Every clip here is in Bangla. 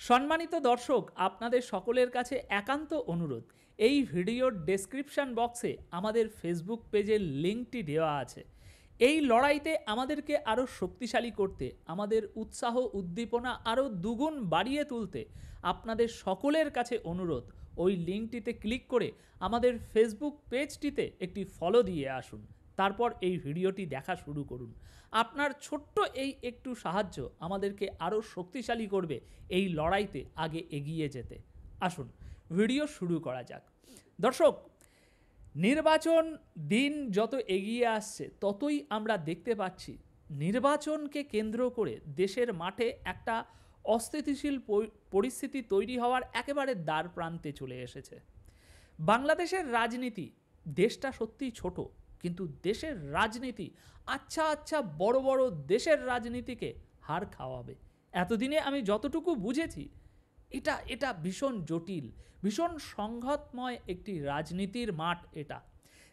সম্মানিত দর্শক, আপনাদের সকলের কাছে একান্ত অনুরোধ, এই ভিডিওর ডেসক্রিপশন বক্সে আমাদের ফেসবুক পেজের লিঙ্কটি দেওয়া আছে। এই লড়াইতে আমাদেরকে আরও শক্তিশালী করতে, আমাদের উৎসাহ উদ্দীপনা আরও দুগুণ বাড়িয়ে তুলতে আপনাদের সকলের কাছে অনুরোধ, ওই লিঙ্কটিতে ক্লিক করে আমাদের ফেসবুক পেজটিতে একটি ফলো দিয়ে আসুন। তারপর এই ভিডিওটি দেখা শুরু করুন। আপনার ছোট্ট এই একটু সাহায্য আমাদেরকে আরও শক্তিশালী করবে এই লড়াইতে আগে এগিয়ে যেতে। আসুন ভিডিও শুরু করা যাক। দর্শক, নির্বাচন দিন যত এগিয়ে আসছে ততই আমরা দেখতে পাচ্ছি নির্বাচনকে কেন্দ্র করে দেশের মাঠে একটা অস্থিতিশীল পরিস্থিতি তৈরি হওয়ার একেবারে দ্বার প্রান্তে চলে এসেছে। বাংলাদেশের রাজনীতি, দেশটা সত্যিই ছোট, কিন্তু দেশের রাজনীতি আচ্ছা বড় বড় দেশের রাজনীতিকে হার খাওয়াবে। এতদিনে আমি যতটুকু বুঝেছি এটা ভীষণ জটিল, ভীষণ সংঘাতময় একটি রাজনীতির মাঠ এটা।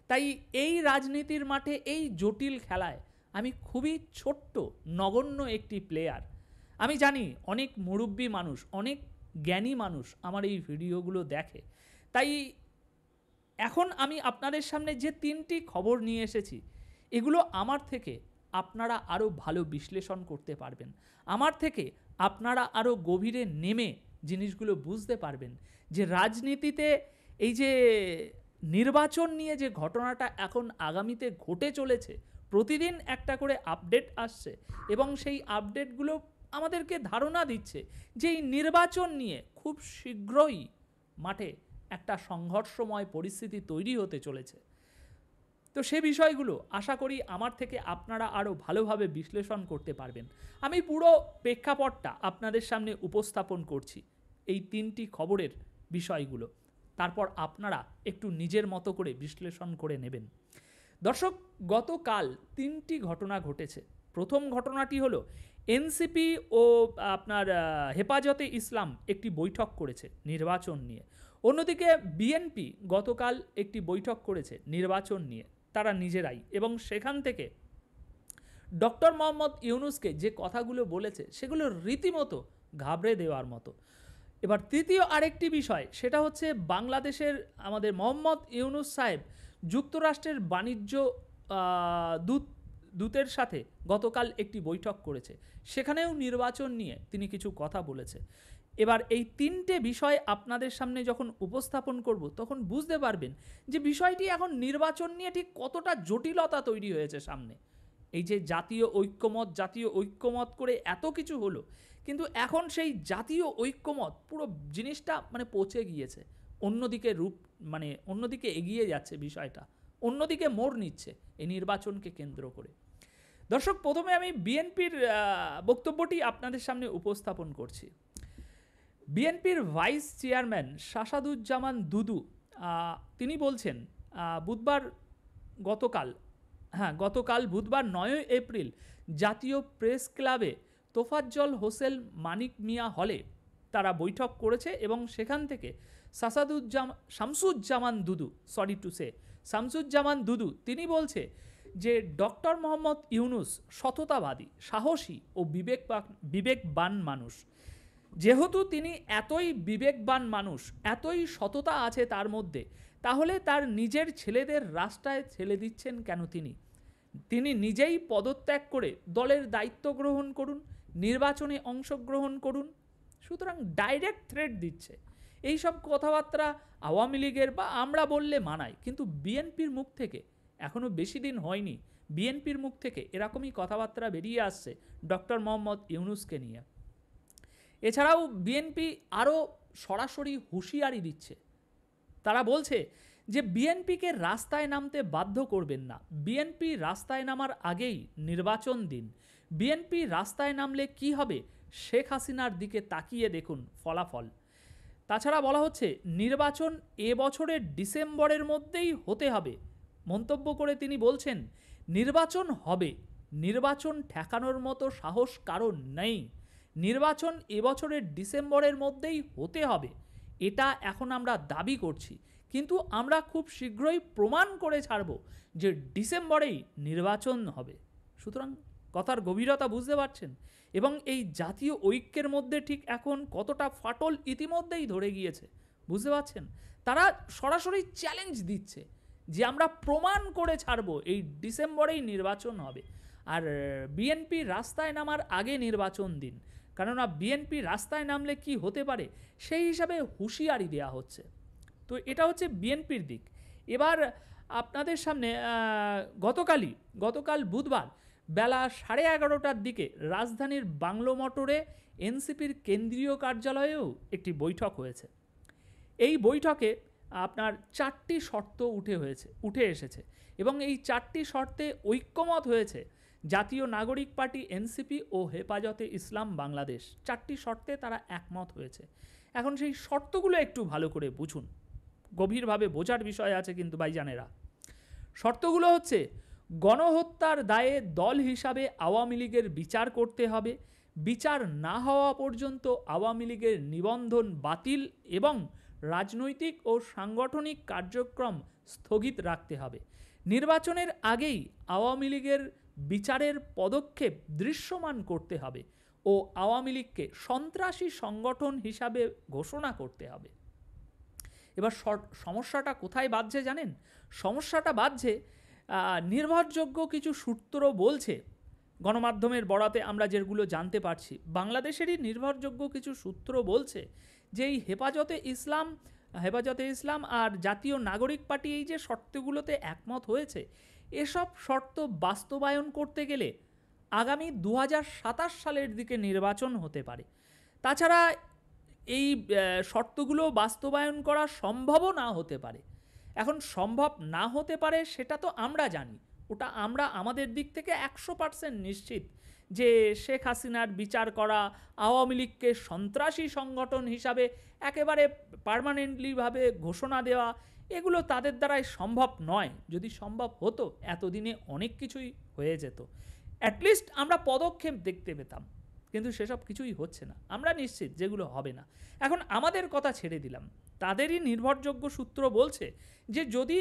তাই এই রাজনীতির মাঠে এই জটিল খেলায় আমি খুবই ছোট্ট নগণ্য একটি প্লেয়ার। আমি জানি অনেক মুরব্বী মানুষ, অনেক জ্ঞানী মানুষ আমার এই ভিডিওগুলো দেখে। তাই এখন আমি আপনাদের সামনে যে তিনটি খবর নিয়ে এসেছি, এগুলো আমার থেকে আপনারা আরও ভালো বিশ্লেষণ করতে পারবেন, আমার থেকে আপনারা আরও গভীরে নেমে জিনিসগুলো বুঝতে পারবেন যে রাজনীতিতে এই যে নির্বাচন নিয়ে যে ঘটনাটা এখন আগামীতে ঘটে চলেছে, প্রতিদিন একটা করে আপডেট আসছে এবং সেই আপডেটগুলো আমাদেরকে ধারণা দিচ্ছে যে এই নির্বাচন নিয়ে খুব শীঘ্রই মাঠে একটা সংঘর্ষময় পরিস্থিতি তৈরি হতে চলেছে। তো সে বিষয়গুলো আশা করি আমার থেকে আপনারা আরও ভালোভাবে বিশ্লেষণ করতে পারবেন। আমি পুরো প্রেক্ষাপটটা আপনাদের সামনে উপস্থাপন করছি, এই তিনটি খবরের বিষয়গুলো, তারপর আপনারা একটু নিজের মতো করে বিশ্লেষণ করে নেবেন। দর্শক, গতকাল তিনটি ঘটনা ঘটেছে। প্রথম ঘটনাটি হলো এনসিপি ও আপনার হেফাজতে ইসলাম একটি বৈঠক করেছে নির্বাচন নিয়ে। অন্যদিকে বিএনপি গতকাল একটি বৈঠক করেছে নির্বাচন নিয়ে তারা নিজেরাই, এবং সেখান থেকে ডক্টর মোহাম্মদ ইউনূসকে যে কথাগুলো বলেছে সেগুলো রীতিমতো ঘাবড়ে দেওয়ার মতো। এবার তৃতীয় আরেকটি বিষয়, সেটা হচ্ছে বাংলাদেশের আমাদের মোহাম্মদ ইউনূস সাহেব যুক্তরাষ্ট্রের বাণিজ্য দূতের সাথে গতকাল একটি বৈঠক করেছে, সেখানেও নির্বাচন নিয়ে তিনি কিছু কথা বলেছে। এবার এই তিনটে বিষয় আপনাদের সামনে যখন উপস্থাপন করব তখন বুঝতে পারবেন যে বিষয়টি এখন নির্বাচন নিয়ে ঠিক কতটা জটিলতা তৈরি হয়েছে সামনে। এই যে জাতীয় ঐক্যমত করে এত কিছু হলো, কিন্তু এখন সেই জাতীয় ঐক্যমত পুরো জিনিসটা পচে গিয়েছে, অন্যদিকে এগিয়ে যাচ্ছে বিষয়টা, অন্যদিকে মোড় নিচ্ছে এই নির্বাচনকে কেন্দ্র করে। দর্শক, প্রথমে আমি বিএনপির বক্তব্যটি আপনাদের সামনে উপস্থাপন করছি। বিএনপির ভাইস চেয়ারম্যান শাসাদুজ্জামান দুদু তিনি বলছেন গতকাল বুধবার 9 এপ্রিল জাতীয় প্রেস ক্লাবে তোফাজ্জল হোসেন মানিক মিয়া হলে তারা বৈঠক করেছে এবং সেখান থেকে শামসুজ্জামান দুদু তিনি বলছে যে ডক্টর মোহাম্মদ ইউনূস সততাবাদী, সাহসী ও বিবেকবান মানুষ। যেহেতু তিনি এতই বিবেকবান মানুষ, এতই সততা আছে তার মধ্যে, তাহলে তার নিজের ছেলেদের রাস্তায় ছেলে দিচ্ছেন কেন? তিনি নিজেই পদত্যাগ করে দলের দায়িত্ব গ্রহণ করুন, নির্বাচনে অংশগ্রহণ করুন। সুতরাং ডাইরেক্ট থ্রেট দিচ্ছে। এই সব কথাবার্তা আওয়ামী লীগের বা আমরা বললে মানায়, কিন্তু বিএনপির মুখ থেকে এখনও বেশি দিন হয়নি, বিএনপির মুখ থেকে এরকমই কথাবার্তা বেরিয়ে আসছে ডক্টর মোহাম্মদ ইউনূসকে নিয়ে। এছাড়াও বিএনপি আরও সরাসরি হুঁশিয়ারি দিচ্ছে। তারা বলছে যে বিএনপিকে রাস্তায় নামতে বাধ্য করবেন না, বিএনপি রাস্তায় নামার আগেই নির্বাচন দিন। বিএনপি রাস্তায় নামলে কি হবে, শেখ হাসিনার দিকে তাকিয়ে দেখুন ফলাফল। তাছাড়া বলা হচ্ছে নির্বাচন এবছরের ডিসেম্বরের মধ্যেই হতে হবে। মন্তব্য করে তিনি বলছেন নির্বাচন হবে, নির্বাচন ঠেকানোর মতো সাহস কারণ নেই, নির্বাচন এবছরের ডিসেম্বরের মধ্যেই হতে হবে, এটা এখন আমরা দাবি করছি, কিন্তু আমরা খুব শীঘ্রই প্রমাণ করে ছাড়ব যে ডিসেম্বরেই নির্বাচন হবে। সুতরাং কথার গভীরতা বুঝতে পারছেন? এবং এই জাতীয় ঐক্যের মধ্যে ঠিক এখন কতটা ফাটল ইতিমধ্যেই ধরে গিয়েছে, বুঝতে পারছেন? তারা সরাসরি চ্যালেঞ্জ দিচ্ছে যে আমরা প্রমাণ করে ছাড়বো এই ডিসেম্বরেই নির্বাচন হবে। আর বিএনপি রাস্তায় নামার আগে নির্বাচন দিন, কেননা বিএনপি রাস্তায় নামলে কি হতে পারে সেই হিসাবে হুঁশিয়ারি দেওয়া হচ্ছে। তো এটা হচ্ছে বিএনপির দিক। এবার আপনাদের সামনে গতকাল বুধবার বেলা 11:30টার দিকে রাজধানীর বাংলো মোটরে এনসিপির কেন্দ্রীয় কার্যালয়েও একটি বৈঠক হয়েছে। এই বৈঠকে আপনার 4টি শর্ত উঠে এসেছে এবং এই 4টি শর্তে ঐক্যমত হয়েছে জাতীয় নাগরিক পার্টি এনসিপি ও হেফাজতে ইসলাম বাংলাদেশ। 4টি শর্তে তারা একমত হয়েছে। এখন সেই শর্তগুলো একটু ভালো করে বুঝুন, গভীরভাবে বোঝার বিষয় আছে কিন্তু ভাইজানেরা। শর্তগুলো হচ্ছে, গণহত্যার দায়ে দল হিসাবে আওয়ামী লীগের বিচার করতে হবে, বিচার না হওয়া পর্যন্ত আওয়ামী লীগের নিবন্ধন বাতিল এবং রাজনৈতিক ও সাংগঠনিক কার্যক্রম স্থগিত রাখতে হবে, নির্বাচনের আগেই আওয়ামী লীগের বিচারের পদক্ষেপ দৃশ্যমান করতে হবে ও আওয়ামী লীগকে সন্ত্রাসী সংগঠন হিসাবে ঘোষণা করতে হবে। এবার সমস্যাটা কোথায় বাজছে জানেন? সমস্যাটা বাজছে নির্ভরযোগ্য কিছু সূত্র বলছে, গণমাধ্যমের বরাতে আমরা যেগুলো জানতে পারছি, বাংলাদেশেরই নির্ভরযোগ্য কিছু সূত্র বলছে যে এই হেফাজতে ইসলাম আর জাতীয় নাগরিক পার্টি এই যে শর্তগুলোতে একমত হয়েছে, এসব শর্ত বাস্তবায়ন করতে গেলে আগামী 2027 সালের দিকে নির্বাচন হতে পারে। তাছাড়া এই শর্তগুলো বাস্তবায়ন করা সম্ভবও না হতে পারে। এখন সম্ভব না হতে পারে সেটা তো আমরা জানি, ওটা আমরা আমাদের দিক থেকে 100% নিশ্চিত যে শেখ হাসিনার বিচার করা, আওয়ামী লীগকে সন্ত্রাসী সংগঠন হিসাবে একেবারে পার্মানেন্টলিভাবে ঘোষণা দেওয়া, এগুলো তাদের দ্বারাই সম্ভব নয়। যদি সম্ভব হতো এতদিনে অনেক কিছুই হয়ে যেত, অ্যাটলিস্ট আমরা পদক্ষেপ দেখতে পেতাম, কিন্তু সেসব কিছুই হচ্ছে না। আমরা নিশ্চিত যেগুলো হবে না। এখন আমাদের কথা ছেড়ে দিলাম, তাদেরই নির্ভরযোগ্য সূত্র বলছে যে যদি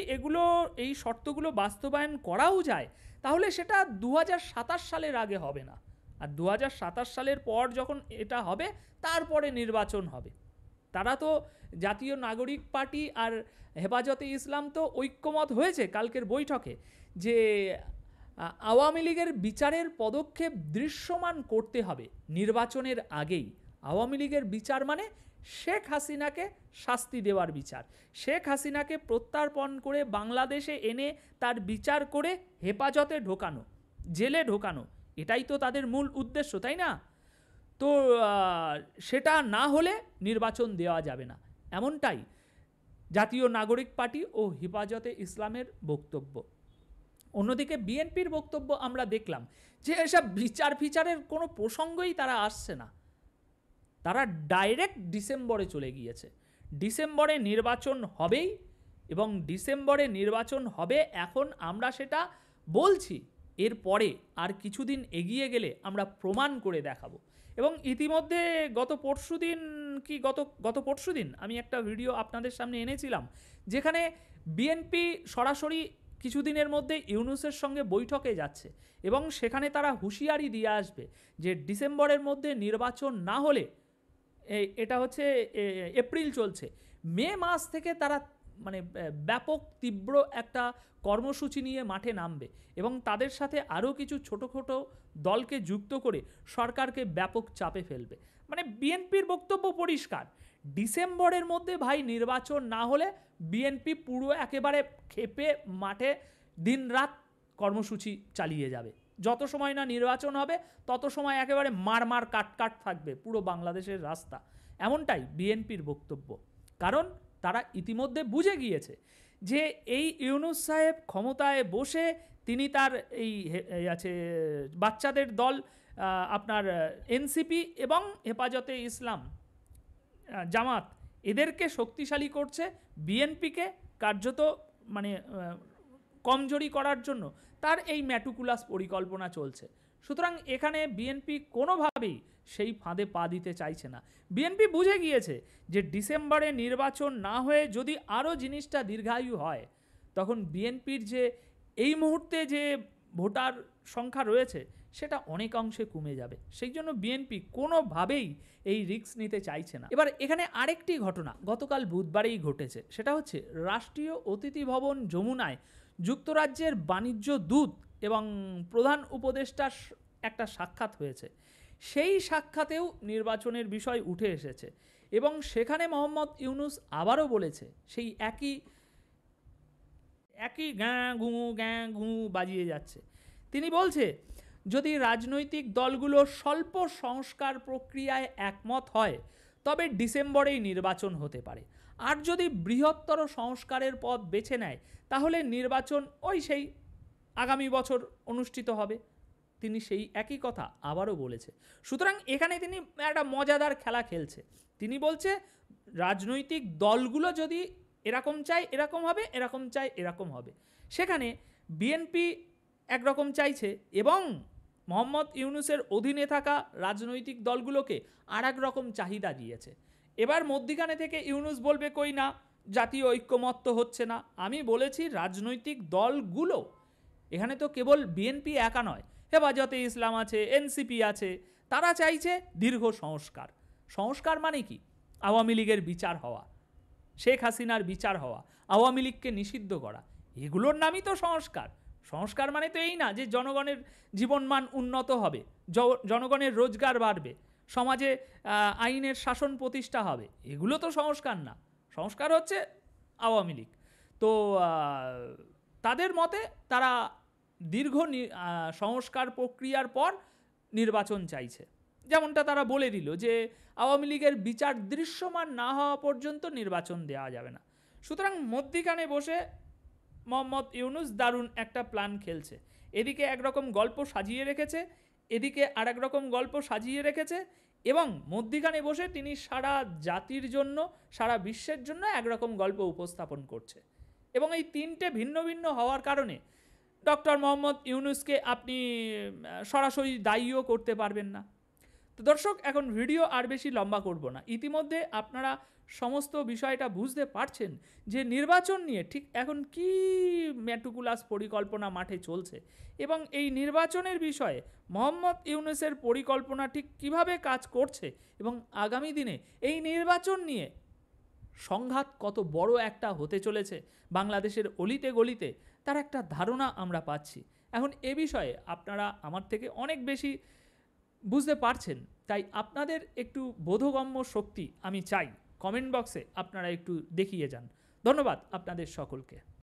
এই শর্তগুলো বাস্তবায়ন করাও যায় তাহলে সেটা 2027 সালের আগে হবে না, আর 2027 সালের পর যখন এটা হবে তারপরে নির্বাচন হবে। তারা তো জাতীয় নাগরিক পার্টি আর হেফাজতে ইসলাম তো ঐক্যমত হয়েছে কালকের বৈঠকে যে আওয়ামী লীগের বিচারের পদক্ষেপ দৃশ্যমান করতে হবে নির্বাচনের আগেই। আওয়ামী লীগের বিচার মানে শেখ হাসিনাকে শাস্তি দেওয়ার বিচার, শেখ হাসিনাকে প্রত্যর্পণ করে বাংলাদেশে এনে তার বিচার করে হেফাজতে ঢোকানো, জেলে ঢোকানো, এটাই তো তাদের মূল উদ্দেশ্য, তাই না? তো সেটা না হলে নির্বাচন দেওয়া যাবে না, এমনটাই জাতীয় নাগরিক পার্টি ও হেফাজতে ইসলামের বক্তব্য। অন্যদিকে বিএনপির বক্তব্য আমরা দেখলাম যে এসব বিচারের কোনো প্রসঙ্গই তারা আসছে না, তারা ডাইরেক্ট ডিসেম্বরে চলে গিয়েছে। ডিসেম্বরে নির্বাচন হবেই এবং ডিসেম্বরে নির্বাচন হবে, এখন আমরা সেটা বলছি, এরপরে আর কিছুদিন এগিয়ে গেলে আমরা প্রমাণ করে দেখাবো। এবং ইতিমধ্যে গত পরশুদিন আমি একটা ভিডিও আপনাদের সামনে এনেছিলাম যেখানে বিএনপি সরাসরি কিছুদিনের মধ্যে ইউনূসের সঙ্গে বৈঠকে যাচ্ছে এবং সেখানে তারা হুঁশিয়ারি দিয়ে আসবে যে ডিসেম্বরের মধ্যে নির্বাচন না হলে, এটা হচ্ছে এপ্রিল চলছে, মে মাস থেকে তারা মানে ব্যাপক তীব্র একটা কর্মসূচি নিয়ে মাঠে নামবে এবং তাদের সাথে আরও কিছু ছোটো দলকে যুক্ত করে সরকারকে ব্যাপক চাপে ফেলবে। মানে বিএনপির বক্তব্য পরিষ্কার, ডিসেম্বরের মধ্যে ভাই নির্বাচন না হলে বিএনপি পুরো একেবারে ক্ষেপে মাঠে দিনরাত কর্মসূচি চালিয়ে যাবে। যত সময় না নির্বাচন হবে তত সময় একেবারে মার কাট থাকবে পুরো বাংলাদেশের রাস্তা, এমনটাই বিএনপির বক্তব্য। কারণ তারা ইতিমধ্যে বুঝে গিয়েছে যে এই ইউনূস সাহেব ক্ষমতায় বসে তিনি তার এই বাচ্চাদের দল আপনার এনসিপি এবং হেফাজতে ইসলাম জামাত এদেরকে শক্তিশালী করছে, বিএনপিকে কার্যত মানে কমজোরি করার জন্য তার এই ম্যাটুকুলাস পরিকল্পনা চলছে। সুতরাং এখানে বিএনপি কোনোভাবেই সেই ফাঁদে পা দিতে চাইছে না। বিএনপি বুঝে গিয়েছে যে ডিসেম্বরে নির্বাচন না হয়ে যদি আরও জিনিসটা দীর্ঘায়ু হয় তখন বিএনপির যে এই মুহূর্তে যে ভোটার সংখ্যা রয়েছে সেটা অনেকাংশে কমে যাবে। সেই জন্য বিএনপি কোনোভাবেই এই রিস্ক নিতে চাইছে না। এবার এখানে আরেকটি ঘটনা গতকাল বুধবারেই ঘটেছে, সেটা হচ্ছে রাষ্ট্রীয় অতিথি ভবন যমুনায় যুক্তরাজ্যের বাণিজ্য দূত এবং প্রধান উপদেষ্টার একটা সাক্ষাৎ হয়েছে। সেই সাক্ষাতেও নির্বাচনের বিষয় উঠে এসেছে এবং সেখানে মোহাম্মদ ইউনূস আবারও বলেছে, সেই একই গ্যাঁ ঘু বাজিয়ে যাচ্ছে। তিনি বলছে, যদি রাজনৈতিক দলগুলো স্বল্প সংস্কার প্রক্রিয়ায় একমত হয় তবে ডিসেম্বরেই নির্বাচন হতে পারে, আর যদি বৃহত্তর সংস্কারের পথ বেছে নেয় তাহলে নির্বাচন সেই আগামী বছর অনুষ্ঠিত হবে। তিনি সেই একই কথা আবারও বলেছে। সুতরাং এখানে তিনি একটা মজাদার খেলা খেলছে। তিনি বলছে রাজনৈতিক দলগুলো যদি এরকম চায় এরকম হবে, এরকম চায় এরকম হবে। সেখানে বিএনপি একরকম চাইছে এবং মোহাম্মদ ইউনূসের অধীনে থাকা রাজনৈতিক দলগুলোকে আর এক রকম চাহিদা দিয়েছে। এবার মধ্যিখানে থেকে ইউনূস বলবে কই না, জাতীয় ঐক্যমত্য হচ্ছে না। আমি বলেছি রাজনৈতিক দলগুলো, এখানে তো কেবল বিএনপি একা নয়, হেফাজতে ইসলাম আছে, এনসিপি আছে, তারা চাইছে দীর্ঘ সংস্কার। সংস্কার মানে কি? আওয়ামী লীগের বিচার হওয়া, শেখ হাসিনার বিচার হওয়া, আওয়ামী লীগকে নিষিদ্ধ করা, এগুলোর নামই তো সংস্কার। সংস্কার মানে তো এই না যে জনগণের জীবনমান উন্নত হবে, জনগণের রোজগার বাড়বে, সমাজে আইনের শাসন প্রতিষ্ঠা হবে, এগুলো তো সংস্কার না। সংস্কার হচ্ছে আওয়ামী লীগ। তো তাদের মতে তারা দীর্ঘ সংস্কার প্রক্রিয়ার পর নির্বাচন চাইছে। যেমনটা তারা বলে দিল যে আওয়ামী লীগের বিচার দৃশ্যমান না হওয়া পর্যন্ত নির্বাচন দেওয়া যাবে না। সুতরাং মধ্যিখানে বসে মোহাম্মদ ইউনূস দারুণ একটা প্ল্যান খেলছে। এদিকে একরকম গল্প সাজিয়ে রেখেছে, এদিকে আর এক রকম গল্প সাজিয়ে রেখেছে, এবং মধ্যিখানে বসে তিনি সারা জাতির জন্য, সারা বিশ্বের জন্য একরকম গল্প উপস্থাপন করছে। এবং এই তিনটে ভিন্ন ভিন্ন হওয়ার কারণে ডক্টর মোহাম্মদ ইউনূসকে আপনি সরাসরি দায়ীও করতে পারবেন না। তো দর্শক, এখন ভিডিও আর বেশি লম্বা করব না। ইতিমধ্যে আপনারা সমস্ত বিষয়টা বুঝতে পারছেন যে নির্বাচন নিয়ে ঠিক এখন কি ম্যাটুকুলাস পরিকল্পনা মাঠে চলছে, এবং এই নির্বাচনের বিষয়ে মোহাম্মদ ইউনূসের পরিকল্পনা ঠিক কিভাবে কাজ করছে, এবং আগামী দিনে এই নির্বাচন নিয়ে সংঘাত কত বড় একটা হতে চলেছে বাংলাদেশের অলিতে গলিতে, তার একটা ধারণা আমরা পাচ্ছি। এখন এ বিষয়ে আপনারা আমার থেকে অনেক বেশি বুঝতে পারছেন, তাই আপনাদের একটু বোধগম্য শক্তি আমি চাই। কমেন্ট বক্সে আপনারা একটু দেখিয়ে যান। ধন্যবাদ আপনাদের সকলকে।